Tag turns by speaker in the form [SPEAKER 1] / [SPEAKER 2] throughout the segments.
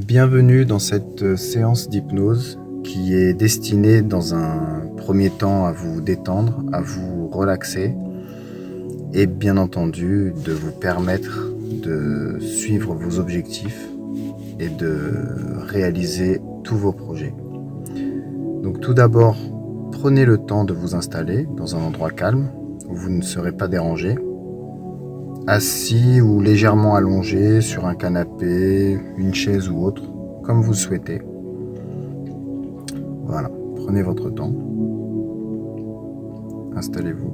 [SPEAKER 1] Bienvenue dans cette séance d'hypnose qui est destinée dans un premier temps à vous détendre, à vous relaxer et bien entendu de vous permettre de suivre vos objectifs et de réaliser tous vos projets. Donc tout d'abord, prenez le temps de vous installer dans un endroit calme où vous ne serez pas dérangé, assis ou légèrement allongé sur un canapé, une chaise ou autre, comme vous le souhaitez. Voilà, prenez votre temps, installez-vous.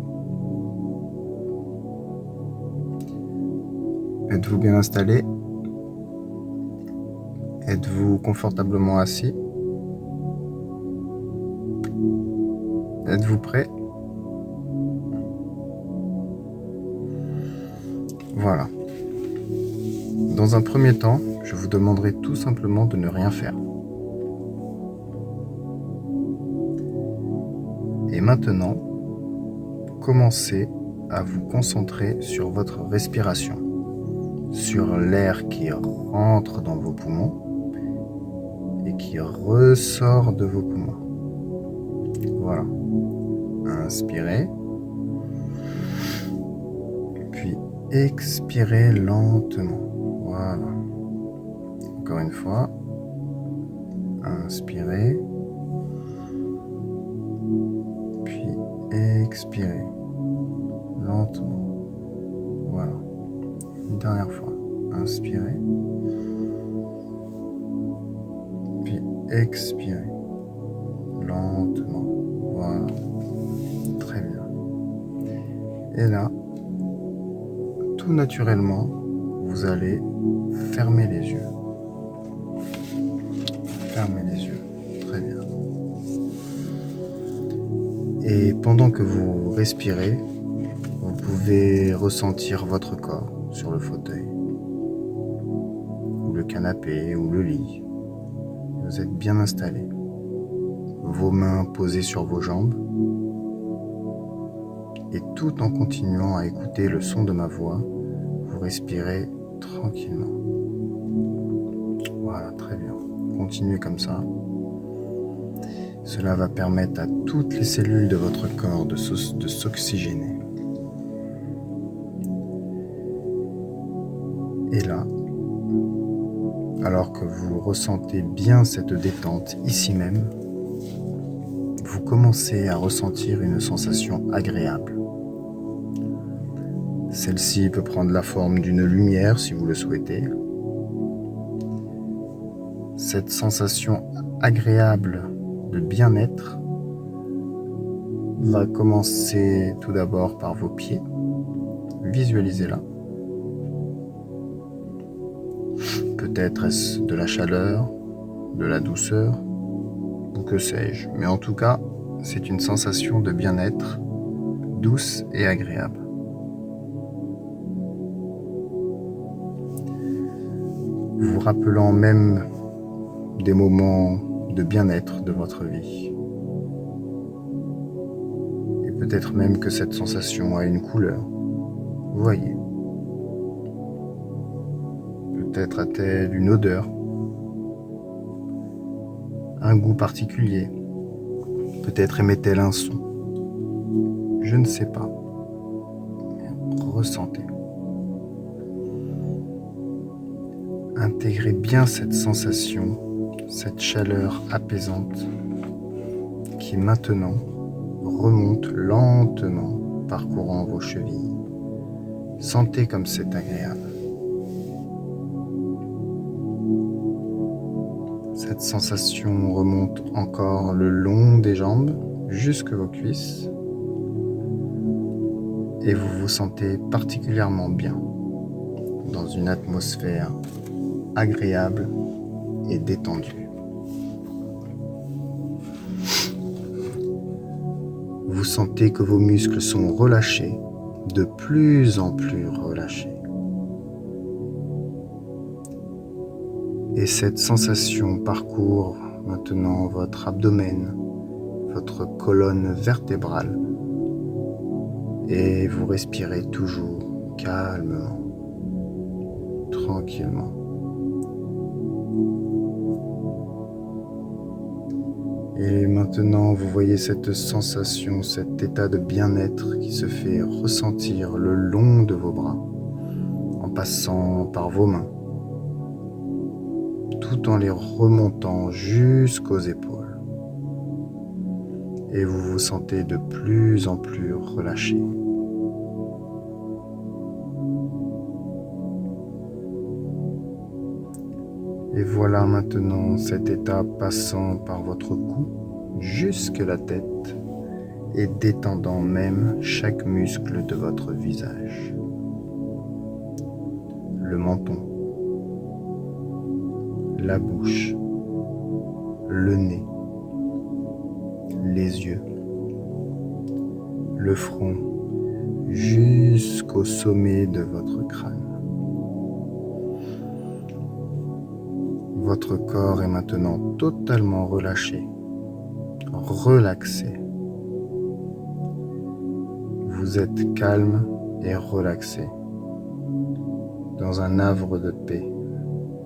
[SPEAKER 1] Êtes-vous bien installé? Êtes-vous confortablement assis? Êtes-vous prêt? Voilà. Dans un premier temps, je vous demanderai tout simplement de ne rien faire. Et maintenant, commencez à vous concentrer sur votre respiration, sur l'air qui rentre dans vos poumons et qui ressort de vos poumons. Voilà. Inspirez, puis expirez lentement. Voilà. Encore une fois. Inspirez, puis expirez lentement. Voilà. Une dernière fois. Inspirez, puis expirez lentement. Voilà. Très bien. Et là, tout naturellement, vous allez fermer les yeux. Fermez les yeux. Très bien. Et pendant que vous respirez, vous pouvez ressentir votre corps sur le fauteuil, ou le canapé, ou le lit. Vous êtes bien installé. Vos mains posées sur vos jambes. Et tout en continuant à écouter le son de ma voix, vous respirez tranquillement. Voilà, très bien. Continuez comme ça. Cela va permettre à toutes les cellules de votre corps de s'oxygéner. Et là, alors que vous ressentez bien cette détente ici même, vous commencez à ressentir une sensation agréable. Celle-ci peut prendre la forme d'une lumière si vous le souhaitez. Cette sensation agréable de bien-être va commencer tout d'abord par vos pieds. Visualisez-la. Peut-être est-ce de la chaleur, de la douceur, ou que sais-je. Mais en tout cas, c'est une sensation de bien-être douce et agréable. Vous rappelant même des moments de bien-être de votre vie. Et peut-être même que cette sensation a une couleur. Vous voyez. Peut-être a-t-elle une odeur, un goût particulier. Peut-être émet-elle un son. Je ne sais pas. Mais ressentez. Intégrez bien cette sensation, cette chaleur apaisante qui maintenant remonte lentement parcourant vos chevilles. Sentez comme c'est agréable. Cette sensation remonte encore le long des jambes jusque vos cuisses et vous vous sentez particulièrement bien dans une atmosphère agréable et détendue. Vous sentez que vos muscles sont relâchés, de plus en plus relâchés. Et cette sensation parcourt maintenant votre abdomen, votre colonne vertébrale, et vous respirez toujours calmement, tranquillement. Et maintenant, vous voyez cette sensation, cet état de bien-être qui se fait ressentir le long de vos bras, en passant par vos mains, tout en les remontant jusqu'aux épaules. Et vous vous sentez de plus en plus relâché. Et voilà maintenant cet état passant par votre cou jusque la tête et détendant même chaque muscle de votre visage. Le menton, la bouche, le nez, les yeux, le front, jusqu'au sommet de votre crâne. Votre corps est maintenant totalement relâché, relaxé. Vous êtes calme et relaxé, dans un havre de paix,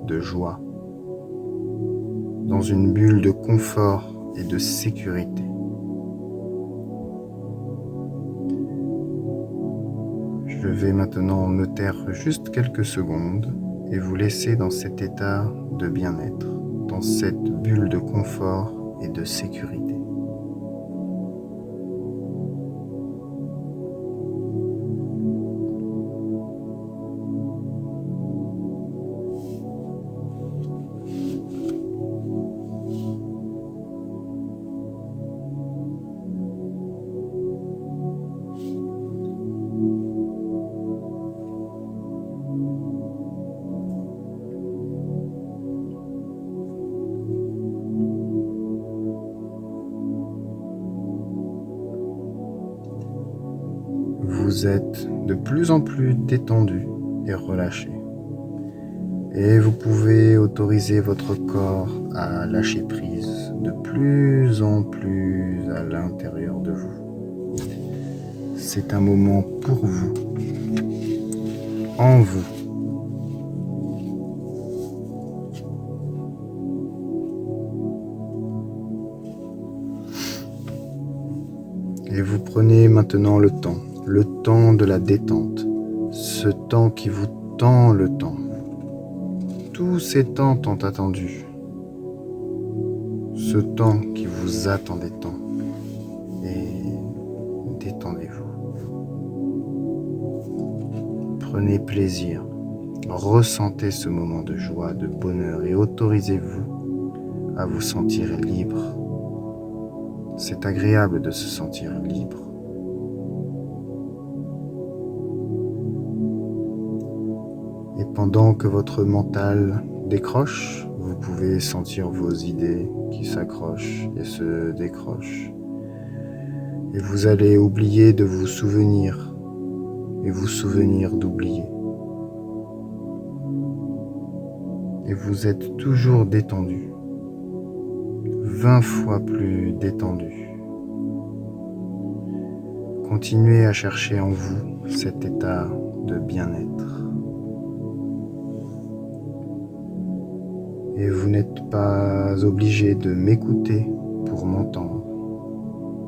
[SPEAKER 1] de joie, dans une bulle de confort et de sécurité. Je vais maintenant me taire juste quelques secondes et vous laisser dans cet état de bien-être, dans cette bulle de confort et de sécurité. Vous êtes de plus en plus détendu et relâché. Et vous pouvez autoriser votre corps à lâcher prise de plus en plus à l'intérieur de vous. C'est un moment pour vous, en vous. Et vous prenez maintenant le temps de la détente, ce temps qui vous tend le temps. Tous ces temps tant attendus, ce temps qui vous attendait tant, et détendez-vous. Prenez plaisir, ressentez ce moment de joie, de bonheur et autorisez-vous à vous sentir libre. C'est agréable de se sentir libre. Et pendant que votre mental décroche, vous pouvez sentir vos idées qui s'accrochent et se décrochent. Et vous allez oublier de vous souvenir et vous souvenir d'oublier. Et vous êtes toujours détendu, 20 fois plus détendu. Continuez à chercher en vous cet état de bien-être. Et vous n'êtes pas obligé de m'écouter pour m'entendre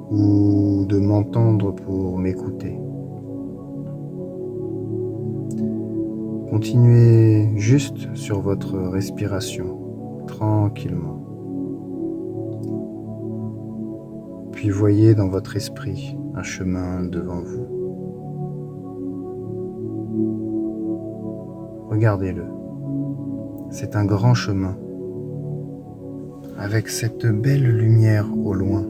[SPEAKER 1] ou de m'entendre pour m'écouter. Continuez juste sur votre respiration, tranquillement. Puis voyez dans votre esprit un chemin devant vous. Regardez-le. C'est un grand chemin, avec cette belle lumière au loin.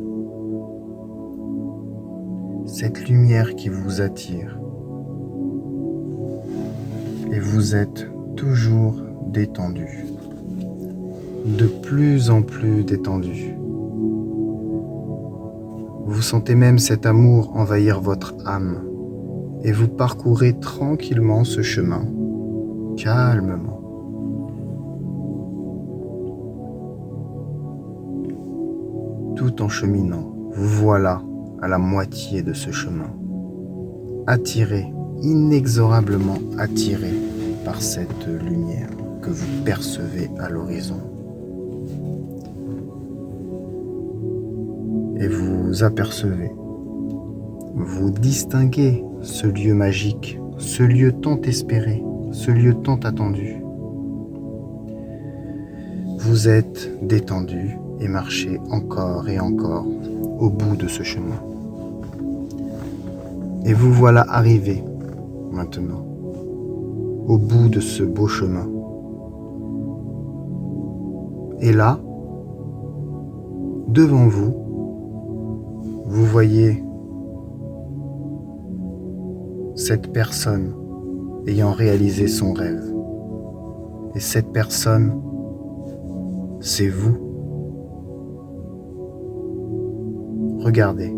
[SPEAKER 1] Cette lumière qui vous attire. Et vous êtes toujours détendu, de plus en plus détendu. Vous sentez même cet amour envahir votre âme et vous parcourez tranquillement ce chemin, calmement. Tout en cheminant, vous voilà à la moitié de ce chemin, attiré, inexorablement attiré par cette lumière que vous percevez à l'horizon. et vous apercevez, vous distinguez ce lieu magique, ce lieu tant espéré, ce lieu tant attendu. Vous êtes détendu et marchez encore et encore au bout de ce chemin. Et vous voilà arrivé maintenant au bout de ce beau chemin. Et là, devant vous, vous voyez cette personne ayant réalisé son rêve. Et cette personne, c'est vous. Regardez,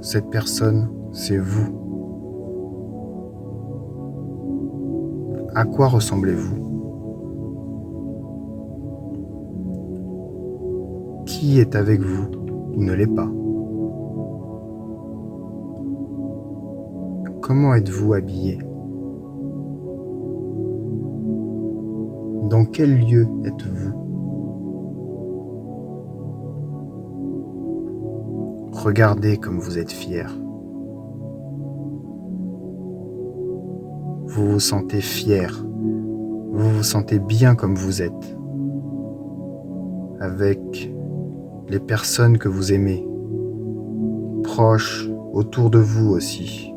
[SPEAKER 1] cette personne, c'est vous. À quoi ressemblez-vous? Qui est avec vous ou ne l'est pas? Comment êtes-vous habillé? Dans quel lieu êtes-vous? Regardez comme vous êtes fier. Vous vous sentez fier. Vous vous sentez bien comme vous êtes. Avec les personnes que vous aimez. Proches autour de vous aussi.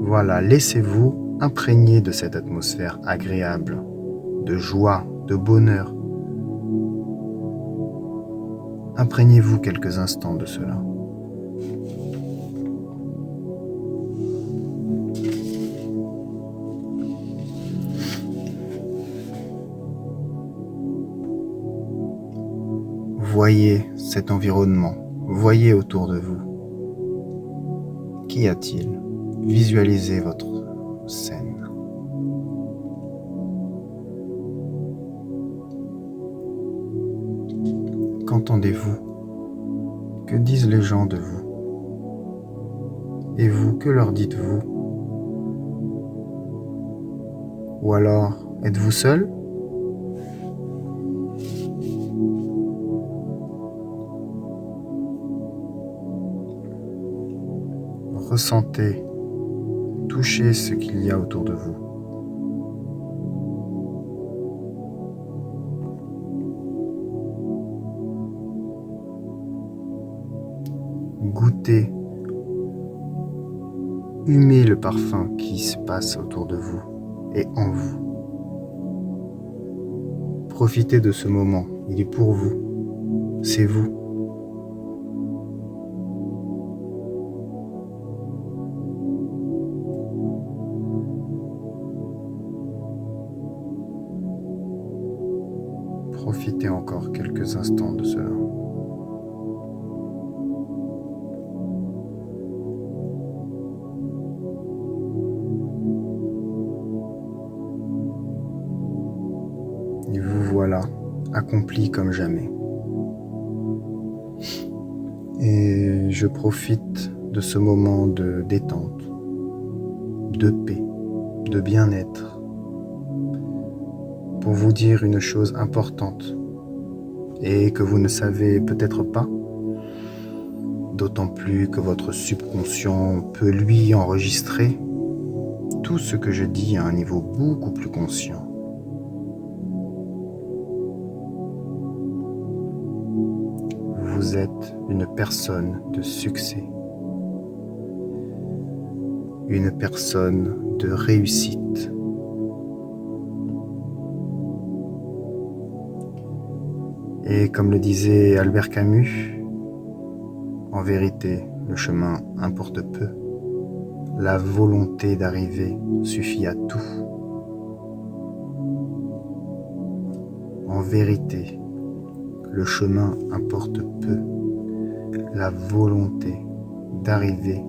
[SPEAKER 1] Voilà, laissez-vous imprégner de cette atmosphère agréable, de joie, de bonheur. Imprégnez-vous quelques instants de cela. Voyez cet environnement, voyez autour de vous. Qu'y a-t-il? Visualisez votre scène. Qu'entendez-vous? Que disent les gens de vous? Et vous, que leur dites-vous? Ou alors, êtes-vous seul? Ressentez, touchez ce qu'il y a autour de vous. Goûtez, humez le parfum qui se passe autour de vous et en vous. Profitez de ce moment, il est pour vous, c'est vous. Profitez encore quelques instants de cela. Et vous voilà, accompli comme jamais. Et je profite de ce moment de détente, de paix, de bien-être, pour vous dire une chose importante et que vous ne savez peut-être pas, d'autant plus que votre subconscient peut lui enregistrer tout ce que je dis à un niveau beaucoup plus conscient. Vous êtes une personne de succès, une personne de réussite. Et comme le disait Albert Camus, en vérité, le chemin importe peu. La volonté d'arriver suffit à tout. En vérité, le chemin importe peu. La volonté d'arriver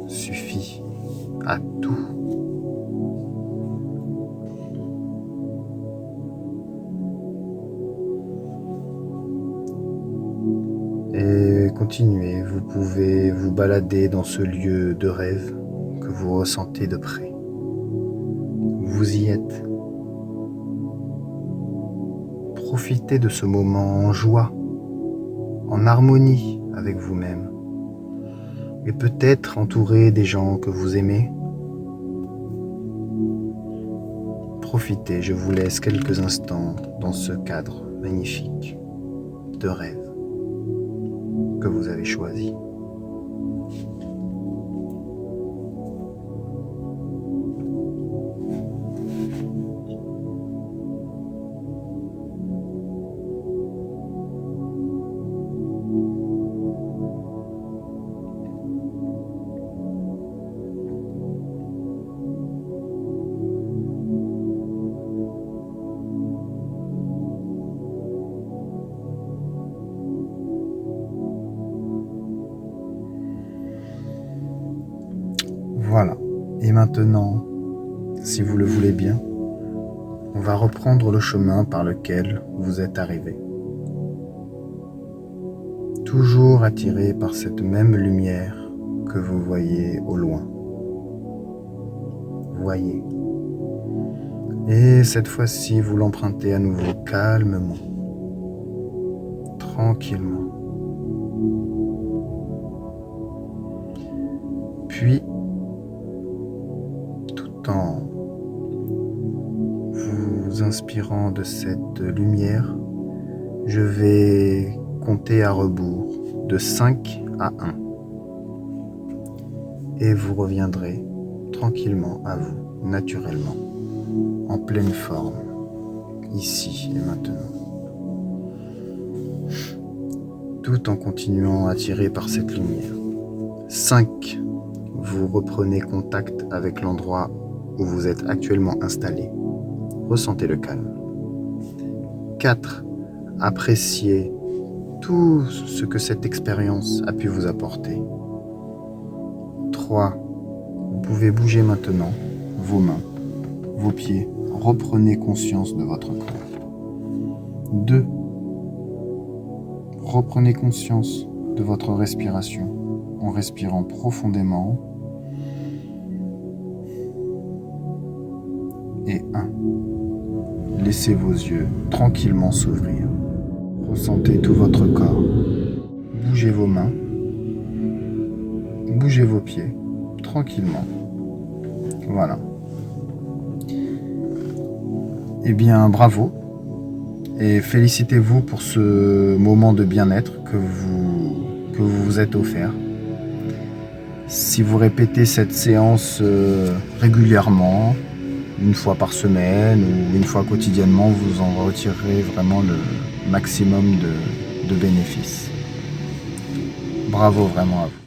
[SPEAKER 1] suffit à tout. Et continuez, vous pouvez vous balader dans ce lieu de rêve que vous ressentez de près. Vous y êtes. Profitez de ce moment en joie, en harmonie avec vous-même. Et peut-être entouré des gens que vous aimez. Profitez, je vous laisse quelques instants dans ce cadre magnifique de rêve que vous avez choisi. Voilà. Et maintenant, si vous le voulez bien, on va reprendre le chemin par lequel vous êtes arrivé. Toujours attiré par cette même lumière que vous voyez au loin. Voyez. Et cette fois-ci, vous l'empruntez à nouveau calmement, tranquillement. Puis, tout en vous inspirant de cette lumière, je vais compter à rebours de 5 à 1. Et vous reviendrez tranquillement à vous, naturellement, en pleine forme, ici et maintenant. Tout en continuant à attirer par cette lumière. 5. Vous reprenez contact avec l'endroit où vous êtes actuellement installé. Ressentez le calme. 4. Appréciez tout ce que cette expérience a pu vous apporter. 3. Vous pouvez bouger maintenant vos mains, vos pieds. Reprenez conscience de votre corps. 2. Reprenez conscience de votre respiration en respirant profondément. Et 1. Laissez vos yeux tranquillement s'ouvrir. Ressentez tout votre corps. Bougez vos mains. Bougez vos pieds tranquillement. Voilà. Eh bien, bravo. Et félicitez-vous pour ce moment de bien-être que vous vous êtes offert. Si vous répétez cette séance régulièrement, une fois par semaine ou une fois quotidiennement, vous en retirerez vraiment le maximum de bénéfices. Bravo vraiment à vous.